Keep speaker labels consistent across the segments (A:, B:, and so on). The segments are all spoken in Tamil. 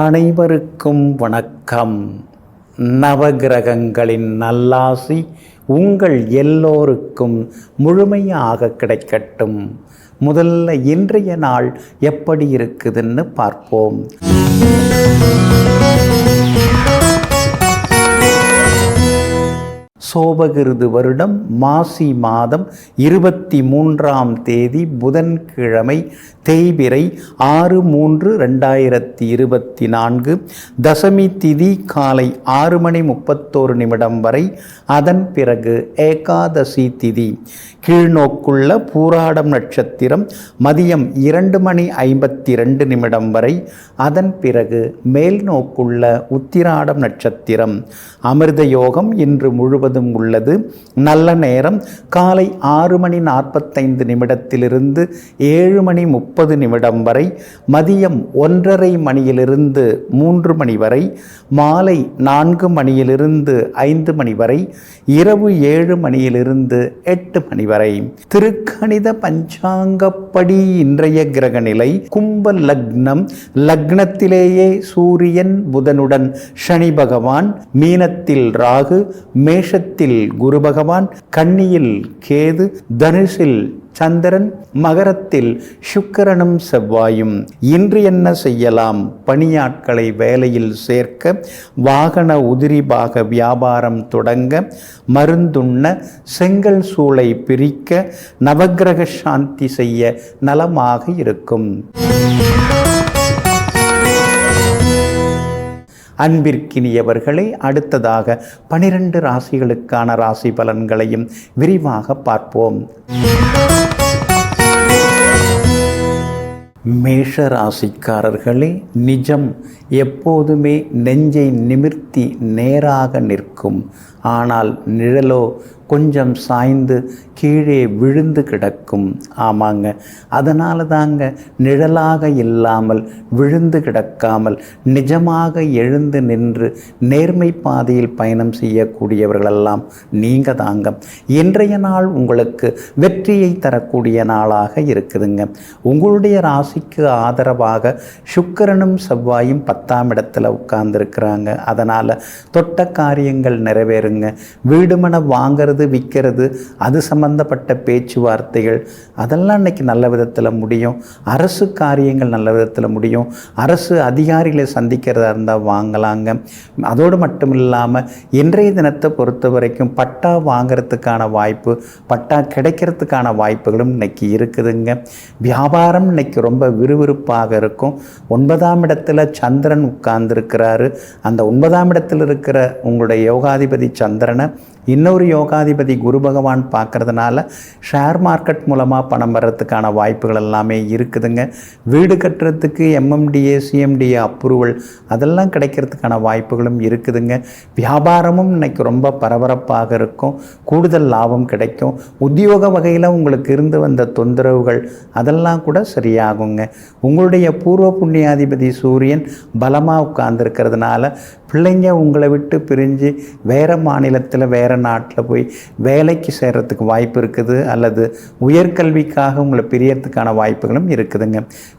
A: அனைவருக்கும் வணக்கம். நவகிரகங்களின் நல்லாசி உங்கள் எல்லோருக்கும் முழுமையாக கிடைக்கட்டும். முதல்ல இன்றைய நாள் எப்படி இருக்குதுன்னு பார்ப்போம். சோபகிருது வருடம் மாசி மாதம் 23ஆம் தேதி புதன்கிழமை, தேய்பிறை 6/3/2024, தசமி திதி காலை 6:31 வரை. அதன் பிறகு ஏகாதசி திதி. கீழ்நோக்குள்ள பூராடம் நட்சத்திரம் மதியம் 2:52 வரை. அதன் பிறகு மேல் நோக்குள்ள உத்திராடம் நட்சத்திரம். அமிர்த யோகம் இன்று முழுவதும் உள்ளது. நல்ல நேரம் காலை 6:45 7:30 வரை. மதியம் 1:30 மணியிலிருந்து 3 மணி வரை. மாலை 4 மணியிலிருந்து 5 மணி வரை. இரவு 7 மணியிலிருந்து 8 மணி வரை. திருக்கணித பஞ்சாங்கப்படி இன்றைய கிரக நிலை கும்ப லக்னம். லக்னத்திலேயே சூரியன் புதனுடன் சனி பகவான், மீனத்தில் ராகு, மேஷத்தில் குரு பகவான், கன்னியில் கேது, தனுசில் சந்திரன், மகரத்தில் சுக்கிரனும் செவ்வாயும். இன்று என்ன செய்யலாம்? பணியாட்களை வேலையில் சேர்க்க, வாகன உதிரிபாக வியாபாரம் தொடங்க, மருந்துண்ண, செங்கல் சூளை பிரிக்க, நவக்கிரக சாந்தி செய்ய நலமாக இருக்கும். அன்பிற்கினியவர்களே, அடுத்ததாக 12 ராசிகளுக்கான ராசி பலன்களையும் விரிவாக பார்ப்போம். மேஷ ராசிக்காரர்களே, நிஜம் எப்போதுமே நெஞ்சை நிமிர்த்தி நேராக நிற்கும். ஆனால் நிழலோ கொஞ்சம் சாய்ந்து கீழே விழுந்து கிடக்கும். ஆமாங்க, அதனால தாங்க நிழலாக இல்லாமல் விழுந்து கிடக்காமல் நிஜமாக எழுந்து நின்று நேர்மை பாதையில் பயணம் செய்யக்கூடியவர்களெல்லாம் நீங்கள் தாங்க. இன்றைய நாள் உங்களுக்கு வெற்றியை தரக்கூடிய நாளாக இருக்குதுங்க. உங்களுடைய ராசிக்கு ஆதரவாக சுக்கிரனும் செவ்வாயும் 10ஆம் இடத்துல உட்கார்ந்துருக்கிறாங்க. அதனால் தொட்ட காரியங்கள் நிறைவேறுங்க. வீடுமனை வாங்கிறது, விற்கிறது, அது சம்பந்தப்பட்ட பேச்சுவார்த்தைகள் அதெல்லாம் இன்னைக்கு நல்ல விதத்தில் முடியும். அரசு காரியங்கள் நல்ல விதத்தில் முடியும். அரசு அதிகாரிகளை சந்திக்கிறதா இருந்தால் வாங்கலாங்க. அதோடு மட்டும் இல்லாமல் இன்றைய தினத்தை பொறுத்த வரைக்கும் பட்டா வாங்கிறதுக்கான வாய்ப்பு, பட்டா கிடைக்கிறதுக்கான வாய்ப்புகளும் இன்னைக்கு இருக்குதுங்க. வியாபாரம் இன்னைக்கு ரொம்ப விறுவிறுப்பாக இருக்கும். 9ஆம் இடத்துல சந்திரன் உட்கார்ந்துருக்கிறாரு. அந்த 9ஆம் இடத்தில் இருக்கிற உங்களுடைய யோகாதிபதி சந்திரனை இன்னொரு யோகாதிபதி குரு பகவான் பார்க்கறதுனால ஷேர் மார்க்கெட் மூலமாக பணம் வர்றதுக்கான வாய்ப்புகள் எல்லாமே இருக்குதுங்க. வீடு கட்டுறதுக்கு எம்எம்டிஏ சிஎம்டிஏ அப்ரூவல் அதெல்லாம் கிடைக்கிறதுக்கான வாய்ப்புகளும் இருக்குதுங்க. வியாபாரமும் இன்னைக்கு ரொம்ப பரபரப்பாக இருக்கும். கூடுதல் லாபம் கிடைக்கும். உத்தியோக வகையில் உங்களுக்கு இருந்து வந்த தொந்தரவுகள் அதெல்லாம் கூட சரியாகுங்க. உங்களுடைய பூர்வ புண்ணியாதிபதி சூரியன் பலமாக உட்கார்ந்துருக்கிறதுனால பிள்ளைங்க உங்களை விட்டு பிரிஞ்சு வேறு மாநிலத்தில் வேறு நாட்டில் போய் வேலைக்கு சேர்கிறதுக்கு வாய்ப்பு இருக்குது. அல்லது உயர்கல்விக்காக உங்களை பிரியறதுக்கான வாய்ப்புகளும் இருக்குதுங்க.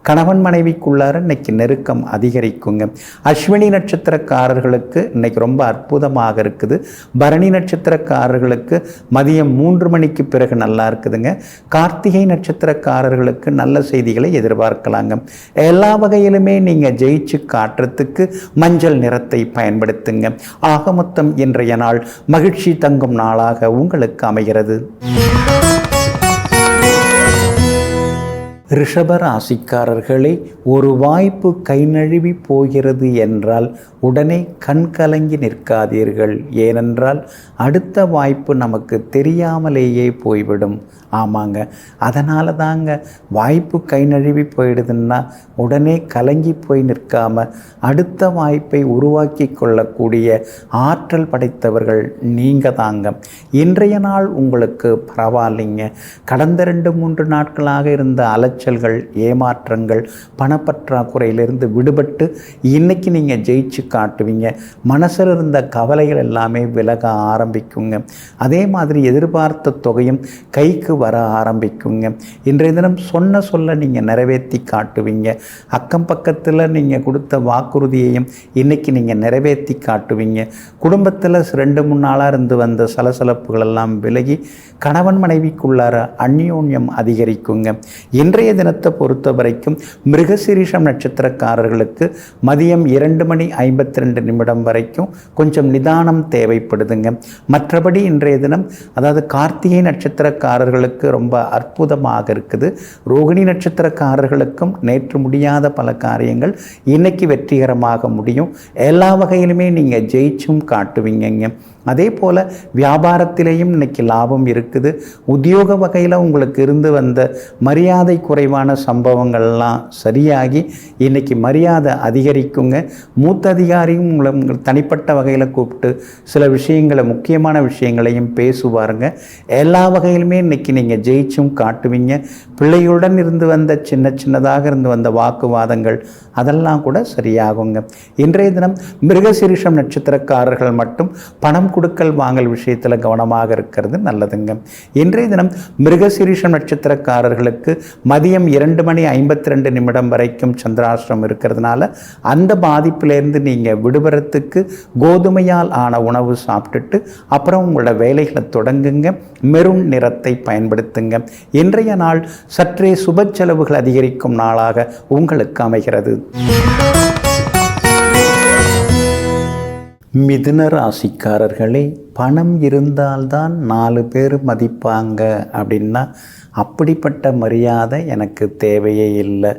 A: கணவன் மனைவிக்குள்ளார இன்னைக்கு நெருக்கம் அதிகரிக்குங்க. அஸ்வினி நட்சத்திரக்காரர்களுக்கு இன்னைக்கு ரொம்ப அற்புதமாக இருக்குது. பரணி நட்சத்திரக்காரர்களுக்கு மதியம் 3 மணிக்கு பிறகு நல்லா இருக்குதுங்க. கார்த்திகை நட்சத்திரக்காரர்களுக்கு நல்ல செய்திகளை எதிர்பார்க்கலாங்க. எல்லா வகையிலுமே நீங்கள் ஜெயிச்சு காட்டுறதுக்கு மஞ்சள் நிறத்தை பயன்படுத்துங்க. ஆக மொத்தம் இன்றைய நாள் மகிழ்ச்சி தங்கும் நாளாக உங்களுக்கு அமைகிறது. ரிஷப ராசிக்காரர்களே, ஒரு வாய்ப்பு கை நழுவி போகிறது என்றால் உடனே கண் கலங்கி நிற்காதீர்கள். ஏனென்றால் அடுத்த வாய்ப்பு நமக்கு தெரியாமலேயே போய்விடும். ஆமாங்க, அதனால தாங்க வாய்ப்பு கை நழுவி போயிடுதுன்னா உடனே கலங்கி போய் நிற்காம அடுத்த வாய்ப்பை உருவாக்கி கொள்ளக்கூடிய ஆற்றல் படைத்தவர்கள் நீங்கள் தாங்க. இன்றைய நாள் உங்களுக்கு பரவாயில்லைங்க. கடந்த 2-3 நாட்களாக இருந்த அலட்சியம் குறைச்சல்கள், ஏமாற்றங்கள், பணப்பற்றாக்குறையிலிருந்து விடுபட்டு இன்றைக்கி நீங்கள் ஜெயிச்சு காட்டுவீங்க. மனசில் இருந்த கவலைகள் எல்லாமே விலக ஆரம்பிக்குங்க. அதே மாதிரி எதிர்பார்த்த தொகையும் கைக்கு வர ஆரம்பிக்குங்க. இன்றைய தினம் சொன்ன சொல்ல நீங்கள் நிறைவேற்றி காட்டுவீங்க. அக்கம் பக்கத்தில் நீங்கள் கொடுத்த வாக்குறுதியையும் இன்றைக்கி நீங்கள் நிறைவேற்றி காட்டுவீங்க. குடும்பத்தில் 2-3 நாளாக இருந்து வந்த சலசலப்புகள் எல்லாம் விலகி கணவன் மனைவிக்குள்ளார அந்யோன்யம் அதிகரிக்குங்க. இன்றைய தினத்தை பொறுத்த வரைக்கும் மிருகசீரிஷம் நட்சத்திரக்காரர்களுக்கு மதியம் 2:52 வரைக்கும் கொஞ்சம் நிதானம் தேவைப்படுதுங்க. மற்றபடி இன்றைய தினம் அதாவது கார்த்திகை நட்சத்திரக்காரர்களுக்கு ரொம்ப அற்புதமாக இருக்குது. ரோகிணி நட்சத்திரக்காரர்களுக்கும் நேற்று முடியாத பல காரியங்கள் இன்னைக்கு வெற்றிகரமாக முடியும். எல்லா வகையிலுமே நீங்கள் ஜெயிச்சும் காட்டுவீங்க. அதே போல் வியாபாரத்திலேயும் இன்னைக்கு லாபம் இருக்குது. உத்தியோக வகையில் உங்களுக்கு இருந்து வந்த மரியாதை குறைவான சம்பவங்கள்லாம் சரியாகி இன்னைக்கு மரியாதை அதிகரிக்குங்க. மூத்த அதிகாரியும் உங்களை தனிப்பட்ட வகையில் கூப்பிட்டு சில விஷயங்களை, முக்கியமான விஷயங்களையும் பேசுவாருங்க. எல்லா வகையிலுமே இன்னைக்கு நீங்கள் ஜெயிச்சும் காட்டுவீங்க. பிள்ளைகளுடன் இருந்து வந்த சின்னதாக இருந்து வந்த வாக்குவாதங்கள் அதெல்லாம் கூட சரியாகுங்க. இன்றைய தினம் மிருகசீரிஷம் நட்சத்திரக்காரர்கள் மட்டும் பணம் கொடுக்கல் வாங்கல் விஷயத்தில் கவனமாக இருக்கிறது நல்லதுங்க. இன்றைய தினம் மிருகசீரிஷம் நட்சத்திரக்காரர்களுக்கு மதியம் 2:52 வரைக்கும் சந்திராஷ்டிரம் இருக்கிறதுனால அந்த பாதிப்பிலேருந்து நீங்கள் விடுபடுறதுக்கு கோதுமையால் ஆன உணவு சாப்பிட்டுட்டு அப்புறம் உங்களோட வேலைகளை தொடங்குங்க. மெரூன் நிறத்தை பயன்படுத்துங்க. இன்றைய நாள் சற்றே சுப செலவுகள் அதிகரிக்கும் நாளாக உங்களுக்கு அமைகிறது. மிதுன ராசிக்காரர்களே, பணம் இருந்தால்தான் 4 பேர் மதிப்பாங்க அப்படின்னா அப்படிப்பட்ட மரியாதை எனக்கு தேவையே இல்லை.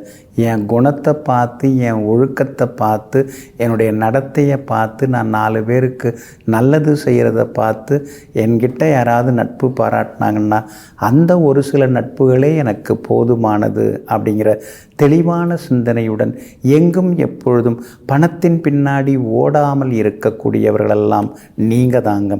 A: என் குணத்தை பார்த்து, என் ஒழுக்கத்தை பார்த்து, என்னுடைய நடத்தையை பார்த்து நான் 4 பேருக்கு நல்லது செய்கிறத பார்த்து என்கிட்ட யாராவது நட்பு பாராட்டினாங்கன்னா அந்த ஒரு சில நட்புகளே எனக்கு போதுமானது அப்படிங்கிற தெளிவான சிந்தனையுடன் எங்கும் எப்பொழுதும் பணத்தின் பின்னாடி ஓடாமல் இருக்கக்கூடியவர்களெல்லாம் நீங்கள் தாங்க.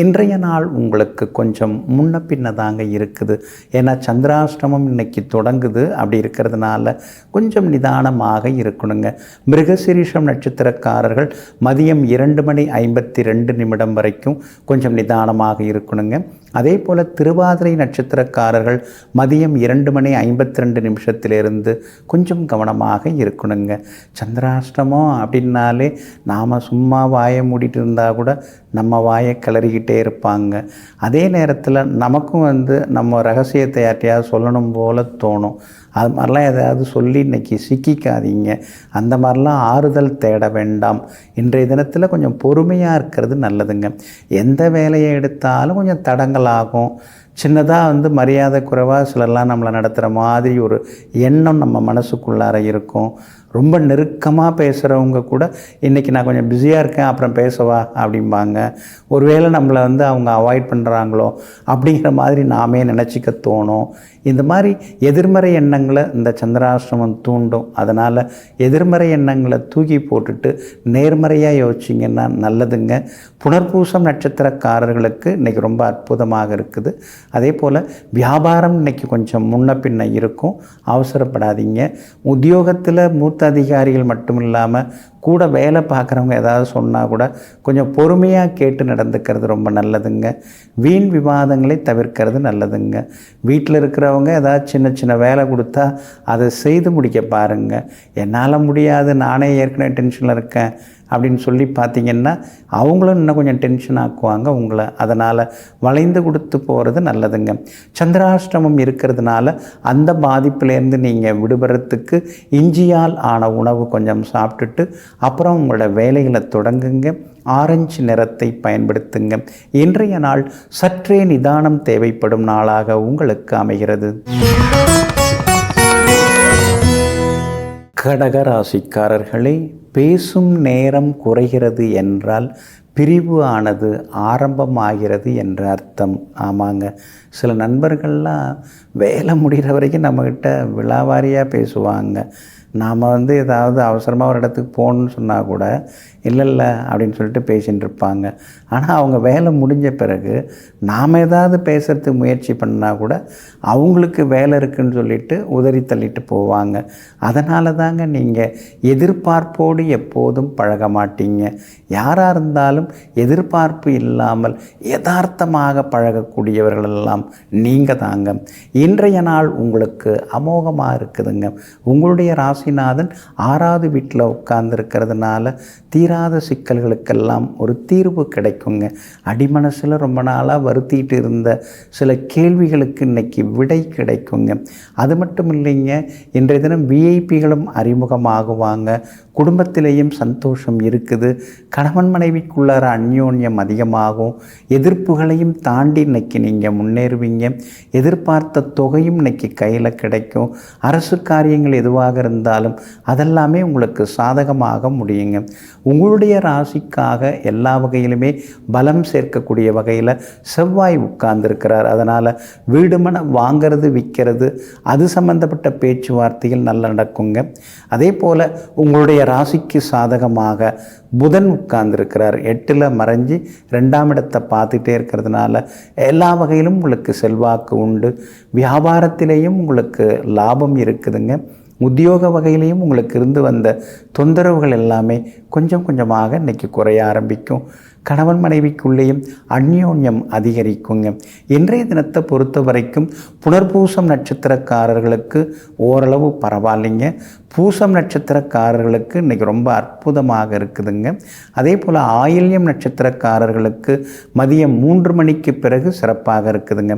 A: இன்றைய நாள் உங்களுக்கு கொஞ்சம் முன்ன பின்ன தாங்க இருக்குது. ஏன்னா சந்திராஷ்டமம் இன்னைக்கு தொடங்குது. அப்படி இருக்கிறதுனால கொஞ்சம் நிதானமாக இருக்கணுங்க. மிருகசீரிஷம் நட்சத்திரக்காரர்கள் மதியம் 2:52 வரைக்கும் கொஞ்சம் நிதானமாக இருக்கணுங்க. அதே போல் திருவாதிரை நட்சத்திரக்காரர்கள் மதியம் 2:52 கொஞ்சம் கவனமாக இருக்கணுங்க. சந்திராஷ்டமம் அப்படின்னாலே நாம் சும்மா வாயை மூடிட்டு இருந்தால் கூட நம்ம வாயை கிளறிக்கிட்டே இருப்பாங்க. அதே நேரத்தில் நமக்கும் நம்ம ரகசியத்தை யார்ட்டையாவது சொல்லணும் போல தோணும். அது மாதிரிலாம் எதாவது சொல்லி இன்றைக்கி சிக்கிக்காதீங்க. அந்த மாதிரிலாம் ஆறுதல் தேட வேண்டாம். இன்றைய தினத்தில் கொஞ்சம் பொறுமையாக இருக்கிறது நல்லதுங்க. எந்த வேலையை எடுத்தாலும் கொஞ்சம் தடங்கள் ஆகும். சின்னதாக மரியாதை குறைவாக சிலர்லாம் நம்மளை நடத்துகிற மாதிரி ஒரு எண்ணம் நம்ம மனசுக்குள்ளார இருக்கும். ரொம்ப நெருக்கமாக பேசுகிறவங்க கூட இன்றைக்கி நான் கொஞ்சம் பிஸியாக இருக்கேன் அப்புறம் பேசவா அப்படிம்பாங்க. ஒருவேளை நம்மளை அவங்க அவாய்ட் பண்ணுறாங்களோ அப்படிங்கிற மாதிரி நாமே நினச்சிக்க தோணும். இந்த மாதிரி எதிர்மறை எண்ணங்களை இந்த சந்திராஷ்டிரமம் தூண்டும். அதனால் எதிர்மறை எண்ணங்களை தூக்கி போட்டுட்டு நேர்மறையாக யோசிச்சிங்கன்னா நல்லதுங்க. புனர்பூசம் நட்சத்திரக்காரர்களுக்கு இன்றைக்கி ரொம்ப அற்புதமாக இருக்குது. அதே போல் வியாபாரம் இன்றைக்கி கொஞ்சம் முன்ன பின்ன இருக்கும். அவசரப்படாதீங்க. உத்தியோகத்தில் மூத்த அதிகாரிகள் மட்டும் இல்லாமல் கூட வேலை பார்க்குறவங்க ஏதாவது சொன்னால் கூட கொஞ்சம் பொறுமையாக கேட்டு நடந்துக்கிறது ரொம்ப நல்லதுங்க. வீண் விவாதங்களை தவிர்க்கிறது நல்லதுங்க. வீட்டில் இருக்கிறவங்க ஏதாவது சின்ன வேலை கொடுத்தா அதை செய்து முடிக்க பாருங்கள். என்னால் முடியாது, நானே ஏற்கனவே டென்ஷனில் இருக்கேன் அப்படின்னு சொல்லி பார்த்தீங்கன்னா அவங்களும் இன்னும் கொஞ்சம் டென்ஷன் ஆக்குவாங்க உங்களை. அதனால் வளைந்து கொடுத்து போகிறது நல்லதுங்க. சந்திராஷ்டமம் இருக்கிறதுனால அந்த பாதிப்புலேருந்து நீங்கள் விடுபடுறதுக்கு இஞ்சியால் ஆன உணவு கொஞ்சம் சாப்பிட்டுட்டு அப்புறம் உங்களோட வேலைகளை தொடங்குங்க. ஆரஞ்சு நிறத்தை பயன்படுத்துங்க. இன்றைய நாள் சற்றே நிதானம் தேவைப்படும் நாளாக உங்களுக்கு அமைகிறது. கடகராசிக்காரர்களே, பேசும் நேரம் குறைகிறது என்றால் பிரிவு ஆனது ஆரம்பமாகிறது என்ற அர்த்தம். ஆமாங்க, சில நண்பர்கள்லாம் வேலை முடிகிற வரைக்கும் நம்மக்கிட்ட விலாவாரியாக பேசுவாங்க. நாம் ஏதாவது அவசரமாக ஒரு இடத்துக்கு போகணுன்னு சொன்னால் கூட இல்லை அப்படின்னு சொல்லிட்டு பேசிகிட்டு இருப்பாங்க. ஆனால் அவங்க வேலை முடிஞ்ச பிறகு நாம் ஏதாவது பேசுகிறதுக்கு முயற்சி பண்ணால் கூட அவங்களுக்கு வேலை இருக்குதுன்னு சொல்லிட்டு உதறி தள்ளிட்டு போவாங்க. அதனால தாங்க நீங்கள் எதிர்பார்ப்போடு எப்போதும் பழக மாட்டீங்க. யாராக இருந்தாலும் எதிர்பார்ப்பு இல்லாமல் யதார்த்தமாக பழகக்கூடியவர்களெல்லாம் நீங்கள் தாங்க. இன்றைய நாள் உங்களுக்கு அமோகமாக இருக்குதுங்க. உங்களுடைய ராசிநாதன் 6வது வீட்டில் உட்கார்ந்துருக்கிறதுனால தீராத சிக்கல்களுக்கெல்லாம் ஒரு தீர்வு கிடைக்குங்க. அடிமனசில் ரொம்ப நாளாக வருத்திட்டு இருந்த சில கேள்விகளுக்கு இன்றைக்கி விடை கிடைக்குங்க. அது மட்டும் இல்லைங்க, இன்றைய தினம் விஐபிகளும் அறிமுகமாகுவாங்க. குடும்பத்திலேயும் சந்தோஷம் இருக்குது. கணவன் மனைவிக்குள்ளார அந்யோன்யம் அதிகமாகும். எதிர்ப்புகளையும் தாண்டி இன்றைக்கி நீங்கள் முன்னேறுவீங்க. எதிர்பார்த்த தொகையும் இன்றைக்கி கையில் கிடைக்கும். அரசு காரியங்கள் எதுவாக இருந்தாலும் அதெல்லாமே உங்களுக்கு சாதகமாக முடியுங்க. உங்களுடைய ராசிக்காக எல்லா வகையிலுமே பலம் சேர்க்கக்கூடிய வகையில் செவ்வாய் உட்கார்ந்துருக்கிறார். அதனால் வீடு மனை வாங்கிறது விற்கிறது அது சம்பந்தப்பட்ட பேச்சுவார்த்தைகள் நல்லா நடக்குங்க. அதே போல் உங்களுடைய ராசிக்கு சாதகமாக புதன் உட்கார்ந்துருக்கிறார். 8ல் மறைஞ்சி 2ஆம் இடத்தை பார்த்துட்டே இருக்கிறதுனால எல்லா வகையிலும் உங்களுக்கு செல்வாக்கு உண்டு. வியாபாரத்திலேயும் உங்களுக்கு லாபம் இருக்குதுங்க. உத்தியோக வகையிலையும் உங்களுக்கு இருந்து வந்த தொந்தரவுகள் எல்லாமே கொஞ்சம் கொஞ்சமாக இன்றைக்கி குறைய ஆரம்பிக்கும். கணவன் மனைவிக்குள்ளேயும் அந்யோன்யம் அதிகரிக்குங்க. இன்றைய தினத்தை பொறுத்த வரைக்கும் புனர்பூசம் நட்சத்திரக்காரர்களுக்கு ஓரளவு பரவாயில்லைங்க. பூசம் நட்சத்திரக்காரர்களுக்கு இன்றைக்கி ரொம்ப அற்புதமாக இருக்குதுங்க. அதே போல் ஆயில்யம் நட்சத்திரக்காரர்களுக்கு மதியம் 3 மணிக்கு பிறகு சிறப்பாக இருக்குதுங்க.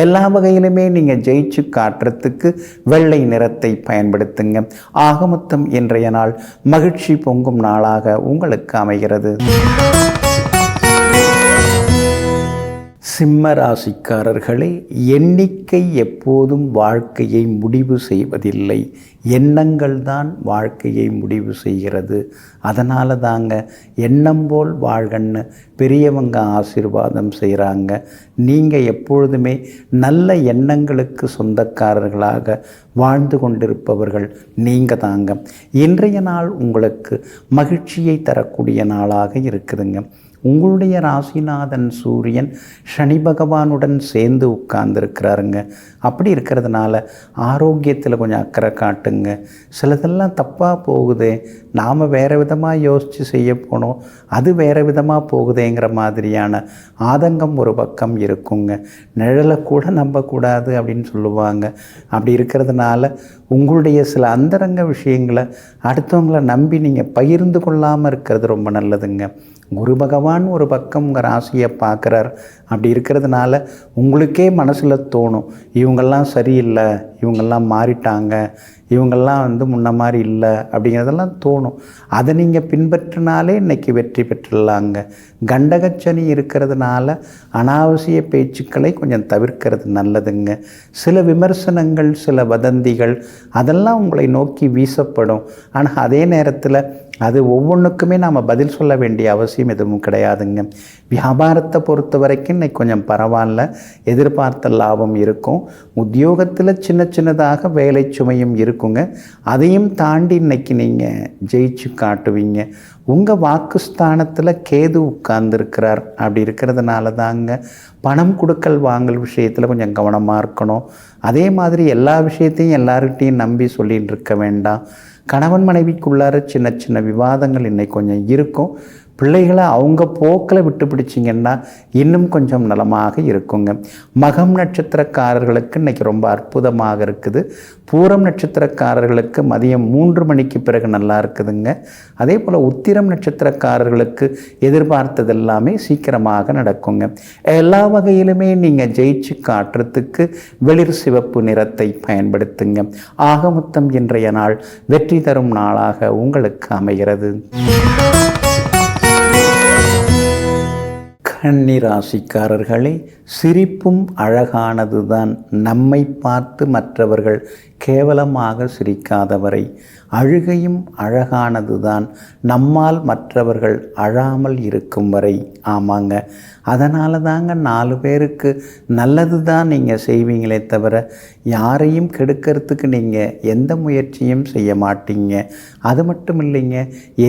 A: எல்லா வகையிலுமே நீங்கள் ஜெயிச்சு காட்டுறதுக்கு வெள்ளை நிறத்தை பயன்படுத்துங்க. ஆக மொத்தம் இன்றைய நாள் மகிழ்ச்சி பொங்கும் நாளாக உங்களுக்கு அமைகிறது. சிம்ம ராசிக்காரர்களே, எண்ணிக்கை எப்போதும் வாழ்க்கையை முடிவு செய்வதில்லை. எண்ணங்கள் தான் வாழ்க்கையை முடிவு செய்கிறது. அதனால தாங்க எண்ணம் போல் வாழ்கன்னு பெரியவங்க ஆசீர்வாதம் செய்கிறாங்க. நீங்கள் எப்பொழுதுமே நல்ல எண்ணங்களுக்கு சொந்தக்காரர்களாக வாழ்ந்து கொண்டிருப்பவர்கள் நீங்கள் தாங்க. இன்றைய நாள் உங்களுக்கு மகிழ்ச்சியை தரக்கூடிய நாளாக இருக்குதுங்க. உங்களுடைய ராசிநாதன் சூரியன் சனி பகவானுடன் சேர்ந்து உட்கார்ந்துருக்கிறாருங்க. அப்படி இருக்கிறதுனால ஆரோக்கியத்தில் கொஞ்சம் அக்கறை காட்டுங்க. சிலதெல்லாம் தப்பாக போகுதே, நாம் வேறு விதமாக யோசித்து செய்ய போனோம், அது வேறு விதமாக போகுதேங்கிற மாதிரியான ஆதங்கம் ஒரு பக்கம் இருக்குங்க. நிழலை கூட நம்பக்கூடாது அப்படின்னு சொல்லுவாங்க. அப்படி இருக்கிறதுனால உங்களுடைய சில அந்தரங்க விஷயங்களை அடுத்தவங்களை நம்பி நீங்கள் பகிர்ந்து கொள்ளாமல் இருக்கிறது ரொம்ப நல்லதுங்க. குரு பகவான் ஒரு பக்கம் உங்கள் ராசியை பார்க்குறார். அப்படி இருக்கிறதுனால உங்களுக்கே மனசில் தோணும், இவங்கெல்லாம் சரியில்லை, இவங்கெல்லாம் மாறிட்டாங்க, இவங்கெல்லாம் முன்ன மாதிரி இல்லை அப்படிங்கிறதெல்லாம் தோணும். அதை நீங்கள் பின்பற்றினாலே இன்றைக்கி வெற்றி பெற்றுடலாங்க. கண்டகச்சனி இருக்கிறதுனால அனாவசிய பேச்சுக்களை கொஞ்சம் தவிர்க்கிறது நல்லதுங்க. சில விமர்சனங்கள், சில வதந்திகள் அதெல்லாம் உங்களை நோக்கி வீசப்படும். ஆனால் அதே நேரத்தில் அது ஒவ்வொன்றுக்குமே நாம் பதில் சொல்ல வேண்டிய அவசியம் எதுவும் கிடையாதுங்க. வியாபாரத்தை பொறுத்த வரைக்கும் இன்றைக்கி கொஞ்சம் பரவாயில்ல, எதிர்பார்த்த லாபம் இருக்கும். உத்தியோகத்தில் சின்ன சின்னதாக வேலை சுமையும் இருக்குங்க. அதையும் தாண்டி இன்றைக்கி நீங்கள் ஜெயிச்சு காட்டுவீங்க. உங்கள் வாக்குஸ்தானத்தில் கேது உட்கார்ந்துருக்கிறார். அப்படி இருக்கிறதுனால தாங்க பணம் கொடுக்கல் வாங்கல் விஷயத்தில் கொஞ்சம் கவனமாக இருக்கணும். அதே மாதிரி எல்லா விஷயத்தையும் எல்லார்கிட்டையும் நம்பி சொல்லிகிட்டு இருக்க வேண்டாம். கணவன் மனைவிக்குள்ளார சின்ன சின்ன விவாதங்கள் இன்னைக்கு கொஞ்சம் இருக்கும். பிள்ளைகளை அவங்க போக்கில் விட்டு பிடிச்சிங்கன்னா இன்னும் கொஞ்சம் நலமாக இருக்குங்க. மகம் நட்சத்திரக்காரர்களுக்கு இன்றைக்கி ரொம்ப அற்புதமாக இருக்குது. பூரம் நட்சத்திரக்காரர்களுக்கு மதியம் 3 மணிக்கு பிறகு நல்லா இருக்குதுங்க. அதே போல் உத்திரம் நட்சத்திரக்காரர்களுக்கு எதிர்பார்த்தது எல்லாமே சீக்கிரமாக நடக்குங்க. எல்லா வகையிலுமே நீங்கள் ஜெயிச்சு காட்டுறதுக்கு வெளிர் சிவப்பு நிறத்தை பயன்படுத்துங்க. ஆக மொத்தம் இன்றைய நாள் வெற்றி தரும் நாளாக உங்களுக்கு அமைகிறது. கன்னி ராசிக்காரர்களே, சிரிப்பும் அழகானது தான். நம்மை பார்த்து மற்றவர்கள் கேவலமாக சிரிக்காதவரை. அழுகையும் அழகானது தான், நம்மால் மற்றவர்கள் அழாமல் இருக்கும் வரை. ஆமாங்க, அதனால தாங்க 4 பேருக்கு நல்லது தான் நீங்கள் செய்வீங்களே தவிர யாரையும் கெடுக்கிறதுக்கு நீங்கள் எந்த முயற்சியும் செய்ய மாட்டீங்க. அது மட்டும் இல்லைங்க,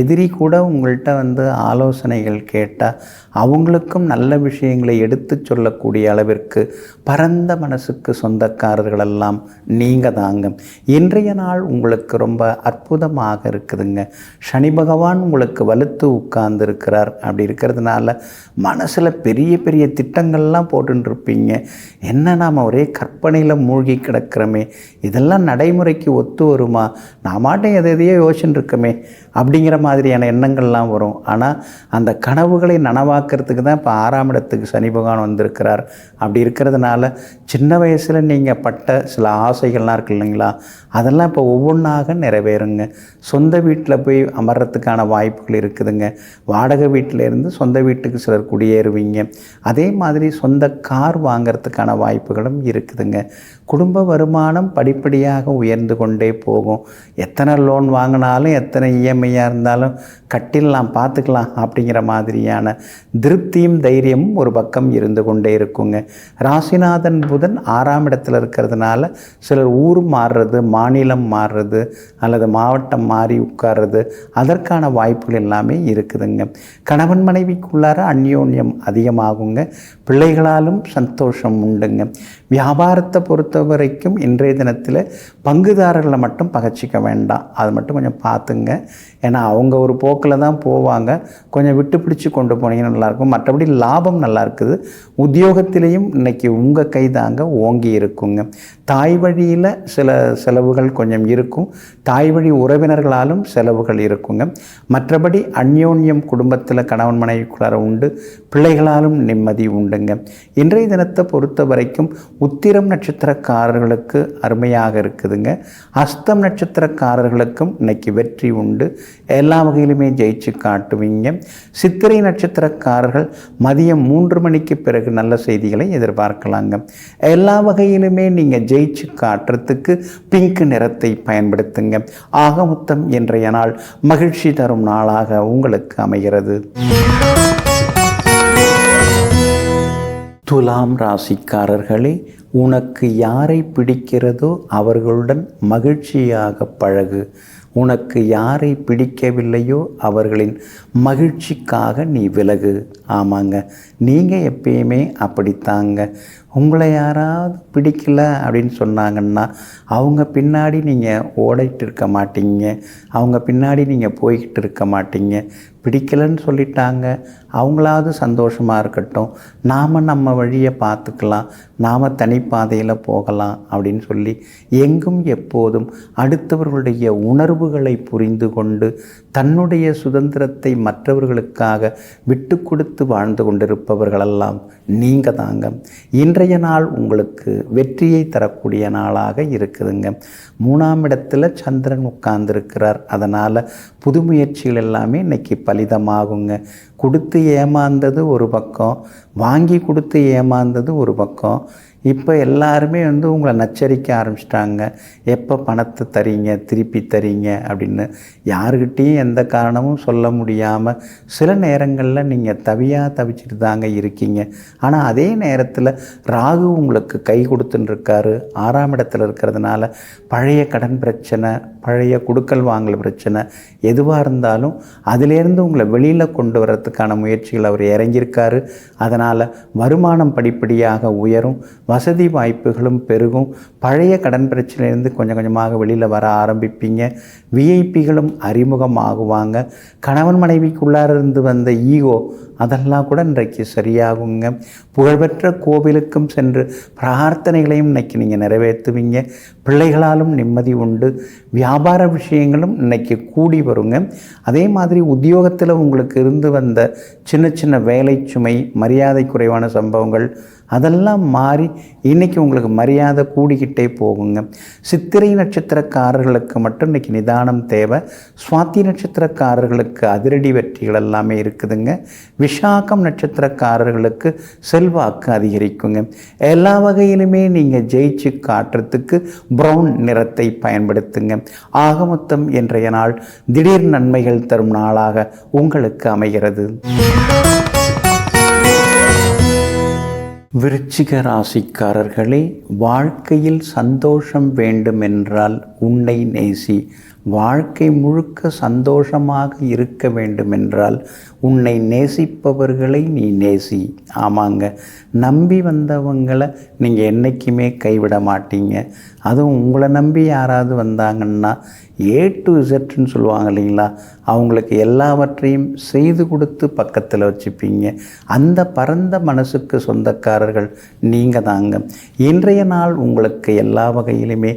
A: எதிரி கூட உங்கள்கிட்ட ஆலோசனைகள் கேட்டால் அவங்களுக்கும் நல்ல விஷயங்களை எடுத்து சொல்லக்கூடிய அளவிற்கு பரந்த மனசுக்கு சொந்தக்காரர்களெல்லாம் நீங்கள் தாங்க. இன்றைய நாள் உங்களுக்கு ரொம்ப அற்புதமாக இருக்குதுங்க. சனி பகவான் உங்களுக்கு வலுத்து உட்கார்ந்து இருக்கிறார். அப்படி இருக்கிறதுனால மனசில் பெரிய பெரிய திட்டங்கள்லாம் போட்டுருப்பீங்க. என்ன நாம் ஒரே கற்பனையில் மூழ்கி கிடக்கிறோமே, இதெல்லாம் நடைமுறைக்கு ஒத்து வருமா, நாமாட்டும் எதையோ யோசிச்சுட்டு இருக்கமே அப்படிங்கிற மாதிரியான எண்ணங்கள்லாம் வரும். ஆனால் அந்த கனவுகளை நனவாக்கிறதுக்கு தான் இப்போ 6ஆம் இடத்துக்கு சனி பகவான் வந்திருக்கிறார். அப்படி இருக்கிறதுனால சின்ன வயசில் நீங்கள் பட்ட சில ஆசைகள்லாம் இருக்கு இல்லைங்களா, அதெல்லாம் இப்போ ஒவ்வொன்றாக நிறைவேறுங்க. சொந்த வீட்டில் போய் அமர்றதுக்கான வாய்ப்புகள் இருக்குதுங்க. வாடகை வீட்டிலேருந்து சொந்த வீட்டுக்கு சிலர் குடியேறுவீங்க. அதே மாதிரி சொந்த கார் வாங்கிறதுக்கான வாய்ப்புகளும் இருக்குதுங்க. குடும்ப வருமானம் படிப்படியாக உயர்ந்து கொண்டே போகும். எத்தனை லோன் வாங்கினாலும் எத்தனை இஎம்ஐயாக இருந்தாலும் கட்டிடலாம், பார்த்துக்கலாம் அப்படிங்கிற மாதிரியான திருப்தியும் தைரியமும் ஒரு பக்கம் இருந்து கொண்டே இருக்குங்க. ராசிநாதன் புதன் 6ஆம் இடத்துல இருக்கிறதுனால சிலர் ஊர் மாறுறது, மாநிலம் மாறுறது அல்லது மாவட்டம் மாறி உட்கார்றது, அதற்கான வாய்ப்புகள் எல்லாமே இருக்குதுங்க. கணவன் மனைவிக்குள்ளார அந்யோன்யம் அதிகமாகுங்க. பிள்ளைகளாலும் சந்தோஷம் உண்டுங்க. வியாபாரத்தை பொறுத்த வரைக்கும் இன்றைய தினத்தில் பங்குதாரர்களை மட்டும் பகச்சிக்க வேண்டாம். அது மட்டும் கொஞ்சம் பார்த்துங்க. ஏன்னா அவங்க ஒரு போக்கில் தான் போவாங்க. கொஞ்சம் விட்டு பிடிச்சி கொண்டு போனீங்கன்னா நல்லாயிருக்கும். மற்றபடி லாபம் நல்லா இருக்குது. உத்தியோகத்திலையும் இன்றைக்கி உங்கள் கை தாங்க ஓங்கி இருக்குங்க. தாய் வழியில் சில செலவுகள் கொஞ்சம் இருக்கும். தாய் வழி உறவினர்களாலும் செலவுகள் இருக்குங்க. மற்றபடி அந்யோன்யம் குடும்பத்தில் கணவன் மனைவிக்குள்ளார உண்டு. பிள்ளைகளாலும் நிம்மதி உண்டுங்க. இன்றைய தினத்தை பொறுத்த வரைக்கும் உத்திரம் நட்சத்திரக்காரர்களுக்கு அருமையாக இருக்குதுங்க. அஸ்தம் நட்சத்திரக்காரர்களுக்கும் இன்னைக்கு வெற்றி உண்டு. எல்லா வகையிலுமே ஜெயிச்சு காட்டுவீங்க. சித்திரை நட்சத்திரக்காரர்கள் மதியம் 3 மணிக்கு பிறகு நல்ல செய்திகளை எதிர்பார்க்கலாங்க. எல்லா வகையிலுமே நீங்கள் ஜெயிச்சு காட்டுறதுக்கு பிங்க் நிறத்தை பயன்படுத்துங்க. ஆக மொத்தம் இன்றைய நாள் மகிழ்ச்சி தரும் நாளாக உங்களுக்கு அமைகிறது. துலாம் ராசிக்காரர்களே, உனக்கு யாரை பிடிக்கிறதோ அவர்களுடன் மகிழ்ச்சியாக பழகு. உனக்கு யாரை பிடிக்கவில்லையோ அவர்களின் மகிழ்ச்சிக்காக நீ விலகு. ஆமாங்க, நீங்கள் எப்பயுமே அப்படித்தாங்க. உங்களை யாராவது பிடிக்கல அப்படின்னு சொன்னாங்கன்னா அவங்க பின்னாடி நீங்கள் ஓடிட்டு இருக்க மாட்டீங்க. அவங்க பின்னாடி நீங்கள் போய்கிட்டு இருக்க மாட்டீங்க. பிடிக்கலன்னு சொல்லிட்டாங்க, அவங்களாவது சந்தோஷமாக இருக்கட்டும், நாம் நம்ம வழியை பார்த்துக்கலாம், நாம் தனிப்பாதையில் போகலாம் அப்படின்னு சொல்லி எங்கும் எப்போதும் அடுத்தவர்களுடைய உணர்வுகளை புரிந்து கொண்டு தன்னுடைய சுதந்திரத்தை மற்றவர்களுக்காக விட்டு கொடுத்து வாழ்ந்து கொண்டிருப்பவர்களெல்லாம் நீங்கள் தாங்க. இன்றைய நாள் உங்களுக்கு வெற்றியை தரக்கூடிய நாளாக இருக்குதுங்க. 3ஆம் இடத்துல சந்திரன் உட்கார்ந்துருக்கிறார். அதனால் புது முயற்சிகள் எல்லாமே இன்றைக்கி பலிதமாகுங்க. கொடுத்து ஏமாந்தது ஒரு பக்கம், வாங்கி கொடுத்து ஏமாந்தது ஒரு பக்கம். இப்போ எல்லாருமே உங்களை நச்சரிக்க ஆரம்பிச்சிட்டாங்க. எப்போ பணத்தை தரீங்க, திருப்பி தரீங்க அப்படின்னு. யாருக்கிட்டேயும் எந்த காரணமும் சொல்ல முடியாமல் சில நேரங்களில் நீங்கள் தவிச்சிட்டு தாங்க இருக்கீங்க. ஆனால் அதே நேரத்தில் ராகு உங்களுக்கு கை கொடுத்துன்னு இருக்காரு. 6ஆம் இடத்துல இருக்கிறதுனால பழைய கடன் பிரச்சனை, பழைய கொடுக்கல் வாங்கல் பிரச்சனை எதுவாக இருந்தாலும் அதிலேருந்து உங்களை வெளியில் கொண்டு வரதுக்கான முயற்சிகள் அவர் இறங்கியிருக்காரு. அதனால் வருமானம் படிப்படியாக உயரும், வசதி வாய்ப்புகளும் பெருகும். பழைய கடன் பிரச்சனையிலேருந்து கொஞ்சம் கொஞ்சமாக வெளியில் வர ஆரம்பிப்பீங்க. விஐபிகளும் அறிமுகமாகுவாங்க. கணவன் மனைவிக்குள்ளார இருந்து வந்த ஈகோ அதெல்லாம் கூட இன்றைக்கு சரியாகுங்க. புகழ்பெற்ற கோவிலுக்கும் சென்று பிரார்த்தனைகளையும் இன்னைக்கு நீங்கள் நிறைவேற்றுவீங்க. பிள்ளைகளாலும் நிம்மதி உண்டு. வியாபார விஷயங்களும் இன்னைக்கு கூடி வருங்க. அதே மாதிரி உத்தியோகத்தில் உங்களுக்கு இருந்து வந்த சின்ன சின்ன வேலை சுமை, மரியாதை குறைவான சம்பவங்கள் அதெல்லாம் மாறி இன்றைக்கி உங்களுக்கு மரியாதை கூடிக்கிட்டே போகுங்க. சித்திரை நட்சத்திரக்காரர்களுக்கு மட்டும் இன்றைக்கி நிதானம் தேவை. சுவாதி நட்சத்திரக்காரர்களுக்கு அதிரடி வெற்றிகள் எல்லாமே இருக்குதுங்க. விசாகம் நட்சத்திரக்காரர்களுக்கு செல்வாக்கு அதிகரிக்குங்க. எல்லா வகையிலுமே நீங்கள் ஜெயிச்சு காட்டுறதுக்கு ப்ரௌன் நிறத்தை பயன்படுத்துங்க. ஆக மொத்தம் இன்றைய நாள் திடீர் நன்மைகள் தரும் நாளாக உங்களுக்கு அமைகிறது. விருச்சிக ராசிக்காரர்களே, வாழ்க்கையில் சந்தோஷம் வேண்டுமென்றால் உன்னை நேசி. வாழ்க்கை முழுக்க சந்தோஷமாக இருக்க வேண்டுமென்றால் உன்னை நேசிப்பவர்களை நீ நேசி. ஆமாங்க, நம்பி வந்தவங்களை நீங்கள் என்றைக்குமே கைவிட மாட்டீங்க. அதுவும் உங்களை நம்பி யாராவது வந்தாங்கன்னா A to Zன்னு சொல்லுவாங்க இல்லைங்களா, அவங்களுக்கு எல்லாவற்றையும் செய்து கொடுத்து பக்கத்தில் வச்சுப்பீங்க. அந்த பரந்த மனசுக்கு சொந்தக்காரர்கள் நீங்கள் தாங்க. இன்றைய நாள் உங்களுக்கு எல்லா வகையிலுமே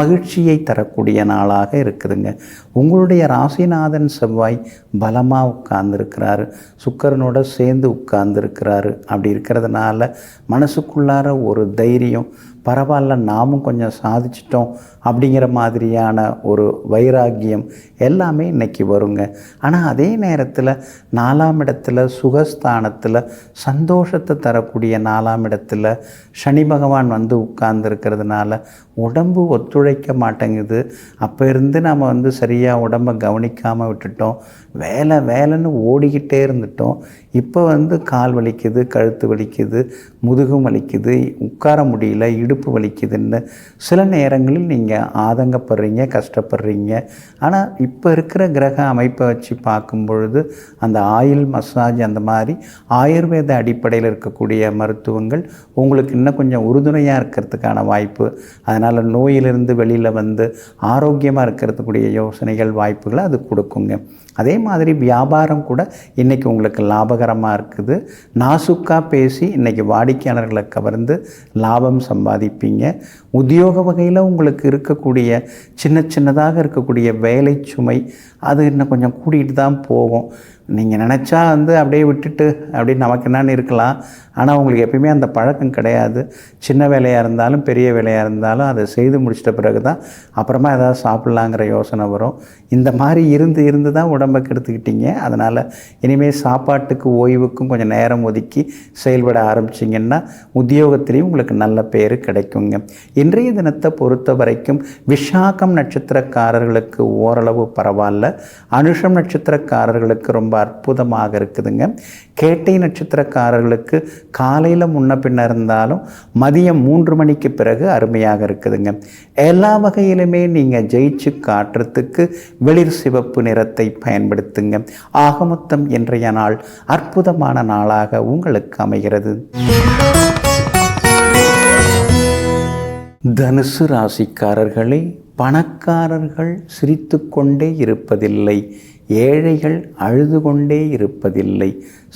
A: மகிழ்ச்சியை தரக்கூடிய நாளாக இருக்குதுங்க. உங்களுடைய ராசிநாதன் செவ்வாய் பலமாக உட்கார்ந்துருக்கிறாரு, சுக்கிரனோட சேர்ந்து உட்கார்ந்துருக்கிறாரு. அப்படி இருக்கிறதுனால மனசுக்குள்ளார ஒரு தைரியம், பரவாயில்ல நாமும் கொஞ்சம் சாதிச்சிட்டோம் அப்படிங்கிற மாதிரியான ஒரு வைராக்கியம் எல்லாமே இன்றைக்கி வருங்க. ஆனால் அதே நேரத்தில் 4ஆம் இடத்துல சுகஸ்தானத்தில் சந்தோஷத்தை தரக்கூடிய 4ஆம் இடத்துல சனி பகவான் வந்து உட்கார்ந்துருக்கிறதுனால உடம்பு ஒத்துழைக்க மாட்டேங்குது. அப்போ இருந்து நம்ம சரியாக உடம்பை கவனிக்காமல் விட்டுட்டோம். வேலைன்னு ஓடிக்கிட்டே இருந்துட்டோம். இப்போ கால் வலிக்குது, கழுத்து வலிக்குது, முதுகும் வலிக்குது, உட்கார முடியல, இடுப்பு வலிக்குதுன்னு சில நேரங்களில் நீங்கள் ஆதங்கப்படுறீங்க, கஷ்டப்படுறீங்க. ஆனால் இப்போ இருக்கிற கிரக அமைப்பை வச்சு பார்க்கும் பொழுது அந்த ஆயில் மசாஜ் அந்த மாதிரி ஆயுர்வேத அடிப்படையில் இருக்கக்கூடிய மருத்துவங்கள் உங்களுக்கு இன்னும் கொஞ்சம் உறுதுணையாக இருக்கிறதுக்கான வாய்ப்பு. அதனால் நோயிலிருந்து வெளியில் ஆரோக்கியமாக இருக்கிறதுக்குரிய யோசனைகள், வாய்ப்புகளை அது கொடுக்குங்க. அதே மாதிரி வியாபாரம் கூட இன்றைக்கி உங்களுக்கு லாபகரமாக இருக்குது. நாசுக்காக பேசி இன்றைக்கி வாடிக்கையாளர்களை கவர்ந்து லாபம் சம்பாதிப்பீங்க. உத்தியோக வகையில் உங்களுக்கு இருக்கக்கூடிய சின்னதாக இருக்கக்கூடிய வேலை சுமை அது இன்னும் கொஞ்சம் கூட்டிகிட்டு தான் போகும். நீங்கள் நினச்சா அப்படியே விட்டுட்டு அப்படியே நமக்கு என்னன்னு இருக்கலாம். ஆனால் உங்களுக்கு எப்பயுமே அந்த பழக்கம் கிடையாது. சின்ன வேலையாக இருந்தாலும் பெரிய வேலையாக இருந்தாலும் அதை செய்து முடிச்சிட்ட பிறகு தான் அப்புறமா ஏதாவது சாப்பிட்லாங்கிற யோசனை வரும். இந்த மாதிரி இருந்து தான் உடம்பை கெடுத்துக்கிட்டீங்க. அதனால் இனிமேல் சாப்பாட்டுக்கு ஓய்வுக்கும் கொஞ்சம் நேரம் ஒதுக்கி செயல்பட ஆரம்பிச்சிங்கன்னா உத்தியோகத்திலையும் உங்களுக்கு நல்ல பேர் கிடைக்குங்க. இன்றைய தினத்தை பொறுத்த வரைக்கும் விசாகம் நட்சத்திரக்காரர்களுக்கு ஓரளவு பரவாயில்ல. அனுஷம் நட்சத்திரக்காரர்களுக்கு ரொம்ப அற்புதமாக இருக்குதுங்க. கேட்டை நட்சத்திரக்காரர்களுக்கு காலையில் முன்ன பின்ன இருந்தாலும் மதியம் 3 மணிக்கு பிறகு அருமையாக இருக்குதுங்க. எல்லா வகையிலுமே நீங்கள் ஜெயிச்சு காட்டுறதுக்கு வெளிர் சிவப்பு நிறத்தை பயன்படுத்துங்க. ஆக மொத்தம் இன்றைய நாள் அற்புதமான நாளாக உங்களுக்கு அமைகிறது. தனுசு ராசிக்காரர்களே, பணக்காரர்கள் சிரித்து கொண்டே இருப்பதில்லை, ஏழைகள் அழுது கொண்டே இருப்பதில்லை.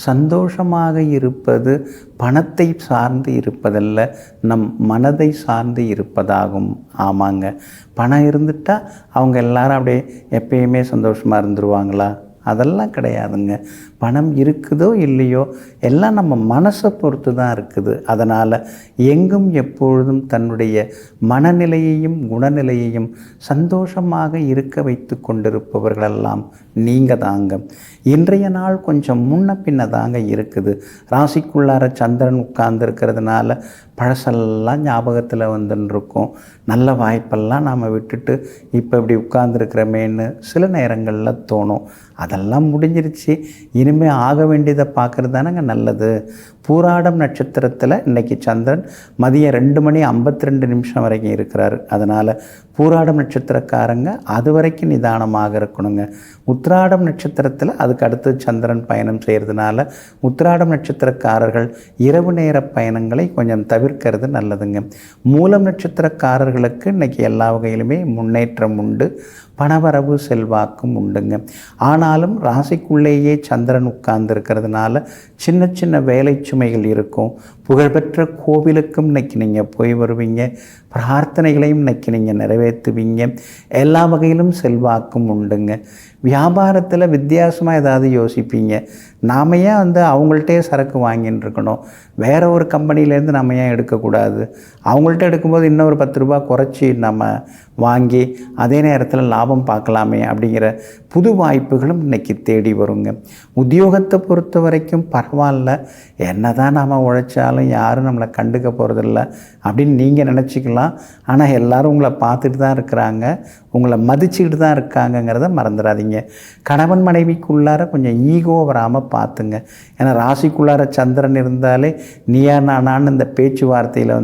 A: சந்தோஷமாக இருப்பது பணத்தை சார்ந்து இருப்பதல்ல, நம் மனதை சார்ந்து இருப்பதாகும். ஆமாங்க, பணம் இருந்துட்டால் அவங்க எல்லாரும் அப்படியே எப்பயுமே சந்தோஷமாக இருந்துருவாங்களா? அதெல்லாம் கிடையாதுங்க. பணம் இருக்குதோ இல்லையோ எல்லாம் நம்ம மனசை பொறுத்து தான் இருக்குது. அதனால் எங்கும் எப்பொழுதும் தன்னுடைய மனநிலையையும் குணநிலையையும் சந்தோஷமாக இருக்க வைத்து கொண்டிருப்பவர்களெல்லாம் நீங்கள் தாங்க. இன்றைய நாள் கொஞ்சம் முன்ன பின்ன தாங்க இருக்குது. ராசிக்குள்ளார சந்திரன் உட்கார்ந்துருக்கிறதுனால பழசெல்லாம் ஞாபகத்தில் வந்துருக்கும். நல்ல வாய்ப்பெல்லாம் நாம் விட்டுட்டு இப்போ இப்படி உட்கார்ந்துருக்கிறமேன்னு சில நேரங்களில் தோணும். அதெல்லாம் முடிஞ்சிருச்சு, இனிமேல் ஆக வேண்டியதை பார்க்குறது தானேங்க நல்லது. பூராடம் நட்சத்திரத்தில் இன்றைக்கி சந்திரன் மதியம் 2:52 வரைக்கும் இருக்கிறாரு. அதனால் பூராடம் நட்சத்திரக்காரங்க அது வரைக்கும் நிதானமாக இருக்கணுங்க. உத்திராடம் நட்சத்திரத்தில் அதுக்கு அடுத்து சந்திரன் பயணம் செய்கிறதுனால உத்திராடம் நட்சத்திரக்காரர்கள் இரவு நேர பயணங்களை கொஞ்சம் தவிர்க்கிறது நல்லதுங்க. மூலம் நட்சத்திரக்காரர்களுக்கு இன்றைக்கி எல்லா வகையிலுமே முன்னேற்றம் உண்டு, பணவரவு செல்வாக்கும் உண்டுங்க. ஆனாலும் ராசிக்குள்ளேயே சந்திரன் உட்கார்ந்து இருக்கிறதுனால சின்ன வேலை சுமைகள் இருக்கும். புகழ்பெற்ற கோவிலுக்கும் இன்றைக்கி நீங்கள் போய் வருவீங்க. பிரார்த்தனைகளையும் இன்றைக்கி நீங்கள் நிறைவேற்றுவீங்க. எல்லா வகையிலும் செல்வாக்கும் உண்டுங்க. வியாபாரத்தில் வித்தியாசமாக ஏதாவது யோசிப்பீங்க. நாம் ஏன் அவங்கள்ட்டே சரக்கு வாங்கின்னு இருக்கணும், வேறு ஒரு கம்பெனிலேருந்து நம்ம ஏன் எடுக்கக்கூடாது, அவங்கள்ட்ட எடுக்கும்போது இன்னொரு 10 ரூபா குறைச்சி நம்ம வாங்கி அதே நேரத்தில் லாபம் பார்க்கலாமே அப்படிங்கிற புது வாய்ப்புகளும் இன்றைக்கி தேடி வருங்க. உத்தியோகத்தை பொறுத்த வரைக்கும் பரவாயில்ல, என்ன தான் நாம் உழைச்சாலும் யாரும் நம்மளை கண்டுக்க போகிறதில்ல அப்படின்னு நீங்கள் நினச்சிக்கலாம். ஆனால் எல்லோரும் உங்களை பார்த்துட்டு தான் இருக்கிறாங்க, உங்களை மதிச்சுக்கிட்டு தான் இருக்காங்கங்கிறத மறந்துடாதீங்க. கணவன் மனைவிக்குள்ளார கொஞ்சம் ஈகோ வராமல் பார்த்துங்க. ஏன்னா ராசிக்குள்ளார சந்திரன் இருந்தாலே நீயா நானான்னு இந்த பேச்சுவார்த்தையில்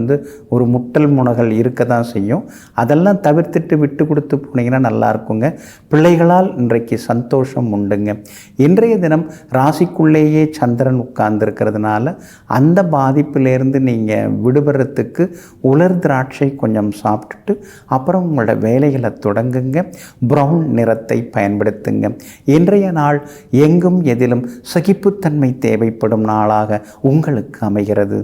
A: ஒரு முட்டல் முனகல் இருக்க தான் செய்யும். அதெல்லாம் தவிர்த்துட்டு விட்டு கொடுத்து போனீங்கன்னா நல்லாயிருக்குங்க. பிள்ளைகளால் இன்றைக்கு சந்தோஷம் உண்டுங்க. இன்றைய தினம் ராசிக்குள்ளேயே சந்திரன் உட்கார்ந்துருக்கிறதுனால அந்த பாதிப்பிலேருந்து நீங்கள் விடுபடுறதுக்கு உலர் திராட்சை கொஞ்சம் சாப்பிட்டுட்டு அப்புறம் உங்களோட வேலைகளை தொடங்குங்க. ப்ரௌன் நிறத்தை பயன்படுத்துங்க. இன்றைய நாள் எங்கும் எதிலும் சகிப்புத்தன்மை தேவைப்படும் நாளாக உங்களுக்கு அமைகிறது.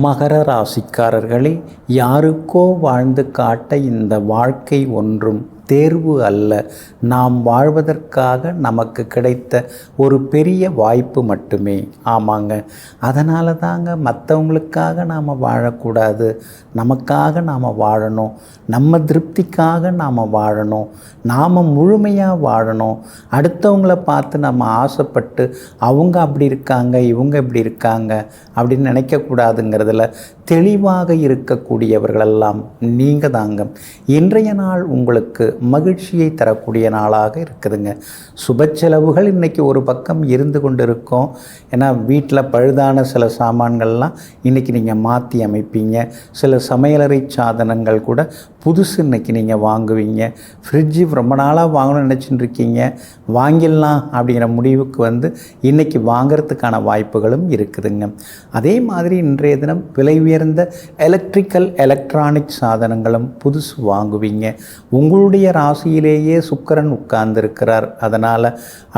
A: மகர ராசிக்காரர்களே, யாருக்கோ வாழ்ந்து காட்ட இந்த வாழ்க்கை ஒன்றும் தேர்வு அல்ல, நாம் வாழ்வதற்காக நமக்கு கிடைத்த ஒரு பெரிய வாய்ப்பு மட்டுமே. ஆமாங்க, அதனால தாங்க மற்றவங்களுக்காக நாம் வாழக்கூடாது, நமக்காக நாம் வாழணும், நம்ம திருப்திக்காக நாம் வாழணும், நாம் முழுமையாக வாழணும். அடுத்தவங்கள பார்த்து நம்ம ஆசைப்பட்டு அவங்க அப்படி இருக்காங்க இவங்க இப்படி இருக்காங்க அப்படின்னு நினைக்கக்கூடாதுங்கிறதுல தெளிவாக இருக்கக்கூடியவர்களெல்லாம் நீங்கள் தாங்க. இன்றைய நாள் உங்களுக்கு மகிழ்ச்சியை தரக்கூடிய நாளாக இருக்குதுங்க. சுப செலவுகள் இன்றைக்கி ஒரு பக்கம் இருந்து கொண்டு இருக்கோம். ஏன்னா வீட்டில் பழுதான சில சாமான்கள்லாம் இன்றைக்கி நீங்கள் மாற்றி அமைப்பீங்க. சில சமையலறை சாதனங்கள் கூட புதுசு இன்றைக்கி நீங்கள் வாங்குவீங்க. ஃப்ரிட்ஜு ரொம்ப நாளாக வாங்கணும்னு நினச்சிட்டு இருக்கீங்க, வாங்கிடலாம் அப்படிங்கிற முடிவுக்கு இன்றைக்கி வாங்கிறதுக்கான வாய்ப்புகளும் இருக்குதுங்க. அதே மாதிரி இன்றைய தினம் விலை உயர்ந்த எலக்ட்ரானிக் சாதனங்களும் புதுசு வாங்குவீங்க. உங்களுடைய ராசியிலேயே சுக்கிரன் உட்கார்ந்துருக்கிறார். அதனால்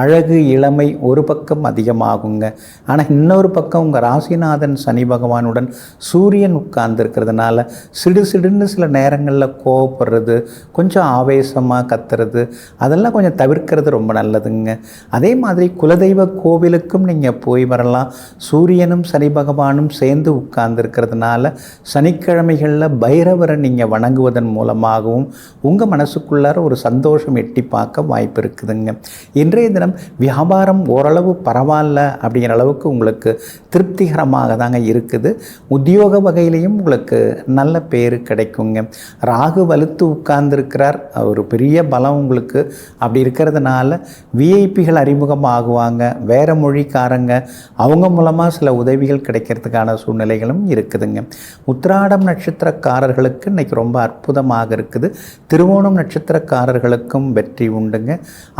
A: அழகு இளமை ஒரு பக்கம் அதிகமாகுங்க. ஆனால் இன்னொரு பக்கம் உங்கள் ராசிநாதன் சனி பகவானுடன் சூரியன் உட்கார்ந்துருக்கிறதுனால சிடுசிடுன்னு சில நேரங்களில் கோவப்படுறது, கொஞ்சம் ஆவேசமாக கத்துறது, அதெல்லாம் கொஞ்சம் தவிர்க்கிறது ரொம்ப நல்லதுங்க. அதே மாதிரி குலதெய்வ கோவிலுக்கும் நீங்கள் போய் வரலாம். சூரியனும் சனி பகவானும் சேர்ந்து உட்கார்ந்துருக்கிறதுனால சனிக்கிழமைகளில் பைரவரை நீங்கள் வணங்குவதன் மூலமாகவும் உங்கள் மனசுக்குள்ளார ஒரு சந்தோஷம் எட்டி பார்க்க வாய்ப்பு இருக்குதுங்க. இன்றைய தினம் வியாபாரம் ஓரளவு பரவாயில்ல அப்படிங்கிற அளவுக்கு உங்களுக்கு திருப்திகரமாக தாங்க இருக்குது. உத்தியோக வகையிலையும் உங்களுக்கு நல்ல பேர் கிடைக்குங்க. ராகு வலுத்து உட்கார்ந்துருக்கிறார், ஒரு பெரிய பலம் உங்களுக்கு. அப்படி இருக்கிறதுனால விஐபிகள் அறிமுகமாகுவாங்க. வேறு மொழிக்காரங்க அவங்க மூலமாக சில உதவிகள் கிடைக்கிறதுக்கான சூழ்நிலைகளும் இருக்குதுங்க. உத்திராடம் நட்சத்திரக்காரர்களுக்கு இன்றைக்கி ரொம்ப அற்புதமாக இருக்குது. திருவோணம் நட்சத்திரக்காரர்களுக்கும் வெற்றி உண்டுங்க.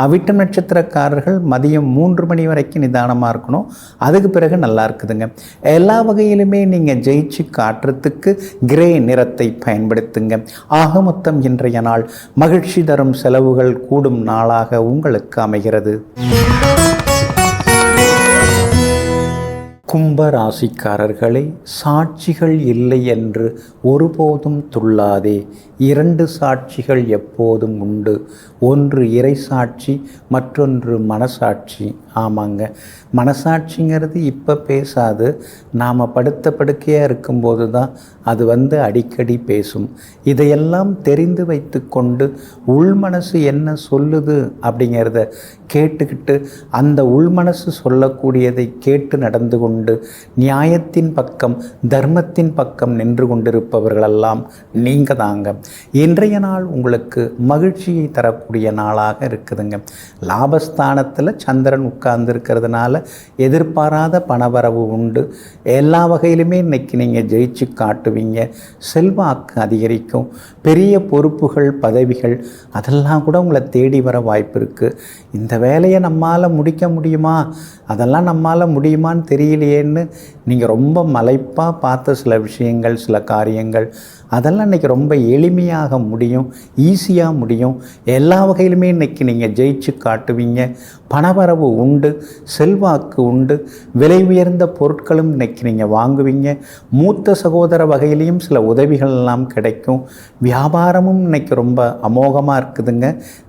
A: அவிட்டம் நட்சத்திரக்காரர்கள் மதியம் 3 மணி வரைக்கும் நிதானமாக இருக்கணும், அதுக்கு பிறகு நல்லா இருக்குதுங்க. எல்லா வகையிலுமே நீங்கள் ஜெயிச்சு காட்டுறதுக்கு கிரே நிறத்தை பயன்படுத்துங்க. ஆக மொத்தம் இன்றைய நாள் மகிழ்ச்சி தரும் செலவுகள் கூடும் நாளாக உங்களுக்கு அமைகிறது. கும்ப ராசிக்காரர்களே, சாட்சிகள் இல்லை என்று ஒருபோதும் துள்ளாதே. 2 சாட்சிகள் எப்போதும் உண்டு. ஒன்று இறை சாட்சி, மற்றொன்று மனசாட்சி. ஆமாங்க, மனசாட்சிங்கிறது இப்போ பேசாது, நாம் படுத்த படுக்கையாக இருக்கும்போது தான் அது அடிக்கடி பேசும். இதையெல்லாம் தெரிந்து வைத்து கொண்டு உள்மனசு என்ன சொல்லுது அப்படிங்கிறத கேட்டுக்கிட்டு அந்த உள்மனசு சொல்லக்கூடியதை கேட்டு நடந்து கொண்டு நியாயத்தின் பக்கம் தர்மத்தின் பக்கம் நின்று கொண்டிருப்பவர்களெல்லாம் நீங்கள் தாங்க. இன்றைய நாள் உங்களுக்கு மகிழ்ச்சியை தரக்கூடிய நாளாக இருக்குதுங்க. லாபஸ்தானத்தில் சந்திரன் உட்கார்ந்து இருக்கிறதுனால எதிர்பாராத பணவரவு உண்டு. எல்லா வகையிலுமே இன்றைக்கி நீங்கள் ஜெயிச்சு காட்டுவீங்க. செல்வாக்கு அதிகரிக்கும். பெரிய பொறுப்புகள் பதவிகள் அதெல்லாம் கூட உங்களை தேடி வர வாய்ப்பு இருக்குது. இந்த வேலையை நம்மால் முடிக்க முடியுமா, அதெல்லாம் நம்மால் முடியுமான்னு தெரியலையேன்னு நீங்கள் ரொம்ப மலைப்பாக பார்த்த சில விஷயங்கள் சில காரியங்கள் அதெல்லாம் இன்றைக்கி ரொம்ப எளிமையாக முடியும், ஈஸியாக முடியும். எல்லா வகையிலுமே இன்றைக்கி நீங்கள் ஜெயிச்சு காட்டுவீங்க. பணவரவு உண்டு, செல்வாக்கு உண்டு, விலை உயர்ந்த பொருட்களும் இன்றைக்கி நீங்கள் வாங்குவீங்க. மூத்த சகோதர வகையிலையும் சில உதவிகள் எல்லாம் கிடைக்கும். வியாபாரமும் இன்றைக்கி ரொம்ப அமோகமாக இருக்குதுங்க.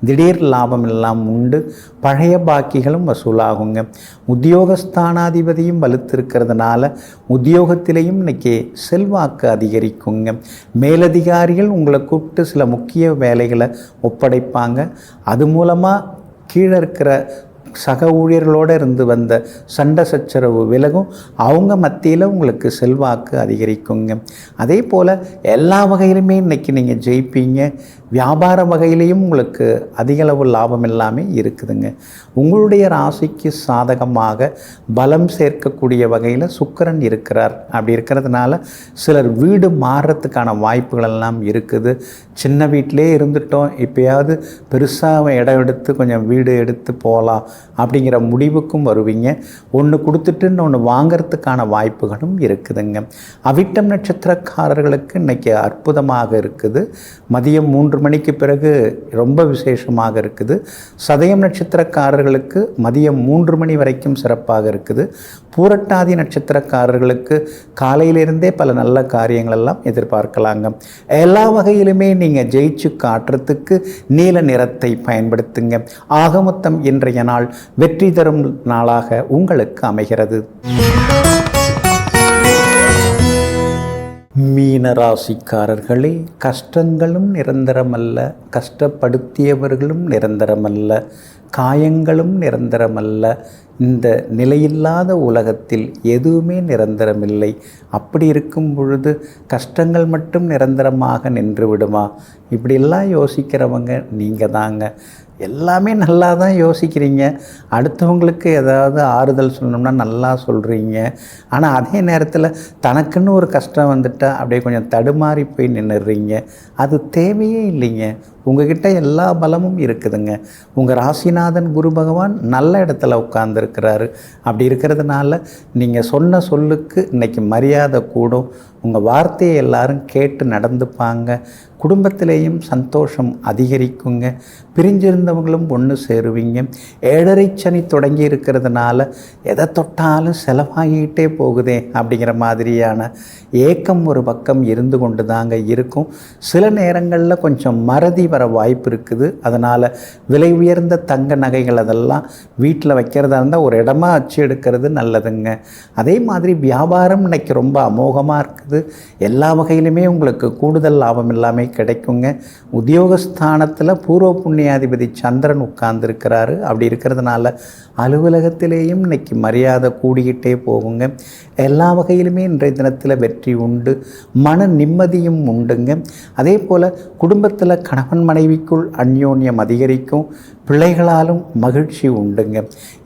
A: திடீர் லாபம் எல்லாம் உண்டு. பழைய பாக்கிகளும் வசூலாகுங்க. உத்தியோகஸ்தானாதிபதியும் வலுத்திருக்கிறதுனால உத்தியோகத்திலையும் இன்றைக்கி செல்வாக்கு அதிகரிக்குங்க. மேலதிகாரிகள் உங்களை கூப்பிட்டு சில முக்கிய வேலைகளை ஒப்படைப்பாங்க. அது மூலமாக கீழே இருக்கிற சக ஊழியர்களோடு இருந்து வந்த சண்டை சச்சரவு விலகும். அவங்க மத்தியில் உங்களுக்கு செல்வாக்கு அதிகரிக்குங்க. அதே போல் எல்லா வகையிலுமே இன்றைக்கி நீங்கள் ஜெயிப்பீங்க. வியாபார வகையிலையும் உங்களுக்கு அதிகளவு லாபம் எல்லாமே இருக்குதுங்க. உங்களுடைய ராசிக்கு சாதகமாக பலம் சேர்க்கக்கூடிய வகையில் சுக்கிரன் இருக்கிறார். அப்படி இருக்கிறதுனால சிலர் வீடு மாறுறதுக்கான வாய்ப்புகள் எல்லாம் இருக்குது. சின்ன வீட்டிலே இருந்துட்டோம், இப்போயாவது பெருசாக இடம் எடுத்து கொஞ்சம் வீடு எடுத்து போகலாம் அப்படிங்கிற முடிவுக்கும் வருவீங்க. ஒன்று கொடுத்துட்டு இன்னொன்று வாங்கிறதுக்கான வாய்ப்புகளும் இருக்குதுங்க. அவிட்டம் நட்சத்திரக்காரர்களுக்கு இன்றைக்கி அற்புதமாக இருக்குது. மதியம் 3 மணிக்கு பிறகு ரொம்ப விசேஷமாக இருக்குது. சதயம் நட்சத்திரக்காரர்களுக்கு மதியம் 3 மணி வரைக்கும் சிறப்பாக இருக்குது. பூரட்டாதி நட்சத்திரக்காரர்களுக்கு காலையிலிருந்தே பல நல்ல காரியங்கள் எல்லாம் எதிர்பார்க்கலாங்க. எல்லா வகையிலுமே நீங்கள் ஜெயிச்சு காட்டுறதுக்கு நீல நிறத்தை பயன்படுத்துங்க. ஆகமொத்தம் இன்றைய நாள் வெற்றி தரும் நாளாக உங்களுக்கு அமைகிறது. மீனராசிக்காரர்களே, கஷ்டங்களும் நிரந்தரமல்ல, கஷ்டப்படுத்தியவர்களும் நிரந்தரமல்ல, காயங்களும் நிரந்தரமல்ல. இந்த நிலையில்லாத உலகத்தில் எதுவுமே நிரந்தரமில்லை. அப்படி இருக்கும் பொழுது கஷ்டங்கள் மட்டும் நிரந்தரமாக நின்று விடுமா? இப்படியெல்லாம் யோசிக்கிறவங்க நீங்கள் தாங்க. எல்லாமே நல்லா தான் யோசிக்கிறீங்க. அடுத்தவங்களுக்கு ஏதாவது ஆறுதல் சொல்லணும்னா நல்லா சொல்கிறீங்க. ஆனால் அதே நேரத்தில் தனக்குன்னு ஒரு கஷ்டம் வந்துட்டால் அப்படியே கொஞ்சம் தடுமாறி போய் நின்றுடுறீங்க. அது தேவையே இல்லைங்க. உங்ககிட்ட எல்லா பலமும் இருக்குதுங்க. உங்கள் ராசிநாதன் குரு பகவான் நல்ல இடத்துல உட்கார்ந்துருக்கிறாரு. அப்படி இருக்கிறதுனால நீங்கள் சொன்ன சொல்லுக்கு இன்றைக்கி மரியாதை கூடும். உங்கள் வார்த்தையை எல்லாரும் கேட்டு நடந்துப்பாங்க. குடும்பத்திலேயும் சந்தோஷம் அதிகரிக்குங்க. பிரிஞ்சிருந்தவங்களும் ஒன்று சேருவீங்க. 7.5 சனி தொடங்கி இருக்கிறதுனால எதை தொட்டாலும் செலவாகிட்டே போகுதே அப்படிங்கிற மாதிரியான ஏக்கம் ஒரு பக்கம் இருந்து கொண்டு தாங்க இருக்கும். சில நேரங்களில் கொஞ்சம் மறதி வர வாய்ப்பு இருக்குது. அதனால் விலை உயர்ந்த தங்க நகைகள் அதெல்லாம் வீட்டில் வைக்கிறதா இருந்தால் ஒரு இடமா வச்சு எடுக்கிறது நல்லதுங்க. அதே மாதிரி வியாபாரம் இன்னைக்கு ரொம்ப அமோகமாக இருக்குது. எல்லா வகையிலுமே உங்களுக்கு கூடுதல் லாபம் எல்லாமே கிடைக்குங்க. உத்தியோகஸ்தானத்தில் பூர்வ புண்ணியாதிபதி சந்திரன் உட்கார்ந்துருக்கிறாரு. அப்படி இருக்கிறதுனால அலுவலகத்திலேயும் இன்னைக்கு மரியாதை கூடிக்கிட்டே போகுங்க. எல்லா வகையிலுமே இன்றைய தினத்தில் வெற்றி உண்டு. மன நிம்மதியும் உண்டுங்க. அதே போல் குடும்பத்தில் கணவன் மனைவிக்குள் அந்யோன்யம் அதிகரிக்கும். பிள்ளைகளாலும் மகிழ்ச்சி உண்டுங்க.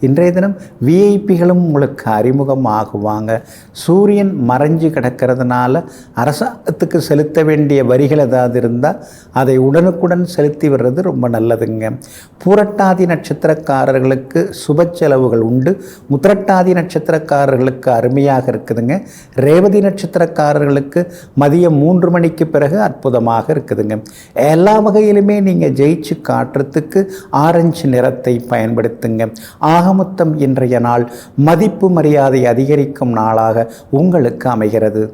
A: இன்றைய தினம் விஐபிகளும் உங்களுக்கு அறிமுகம் ஆகுவாங்க. சூரியன் மறைஞ்சு கிடக்கிறதுனால அரசாங்கத்துக்கு செலுத்த வேண்டிய வரிகள் ஏதாவது இருந்தால் அதை உடனுக்குடன் செலுத்தி வர்றது ரொம்ப நல்லதுங்க. பூரட்டாதி நட்சத்திரக்காரர்களுக்கு சுப செலவுகள் உண்டு. முத்திரட்டாதி நட்சத்திரக்காரர்களுக்கு அருமையாக இருக்குதுங்க. ரேவதி நட்சத்திரக்காரர்களுக்கு மதியம் 3 மணிக்கு பிறகு அற்புதமாக இருக்குதுங்க. எல்லா வகையிலுமே நீங்கள் ஜெயிச்சு காட்டுறதுக்கு ஆரஞ்சு நிறத்தை பயன்படுத்துங்க. ஆகமொத்தம் இன்றைய நாள் மதிப்பு மரியாதை அதிகரிக்கும் நாளாக உங்களுக்கு அமைகிறது.